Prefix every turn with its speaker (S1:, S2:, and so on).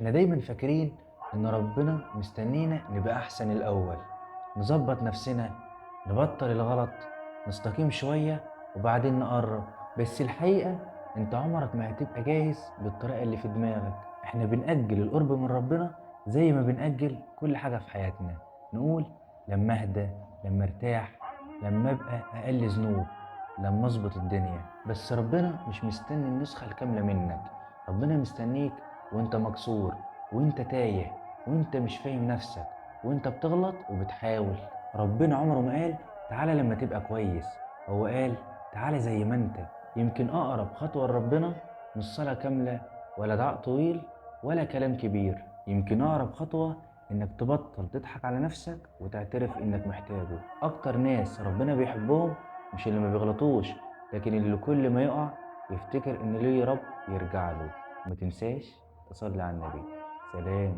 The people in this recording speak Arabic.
S1: احنا دايما فاكرين ان ربنا مستنينا نبقى احسن الاول، نظبط نفسنا، نبطل الغلط، نستقيم شوية وبعدين نقرب. بس الحقيقة انت عمرك ما هتبقى جاهز بالطريقة اللي في دماغك. احنا بنأجل القرب من ربنا زي ما بنأجل كل حاجة في حياتنا. نقول لما اهدى، لما ارتاح، لما ابقى اقل ذنوب، لما اظبط الدنيا. بس ربنا مش مستني النسخة الكاملة منك. ربنا مستنيك وانت مكسور، وانت تايه، وانت مش فاهم نفسك، وانت بتغلط وبتحاول. ربنا عمره ما قال تعالى لما تبقى كويس، هو قال تعالى زي ما انت. يمكن اقرب خطوة لربنا مش صلاة كاملة ولا دعاء طويل ولا كلام كبير. يمكن اقرب خطوة انك تبطل تضحك على نفسك وتعترف انك محتاجه. اكتر ناس ربنا بيحبهم مش اللي ما بيغلطوش، لكن اللي كل ما يقع يفتكر ان ليه رب يرجع له. ما تنساش تصلي على النبي. سلام.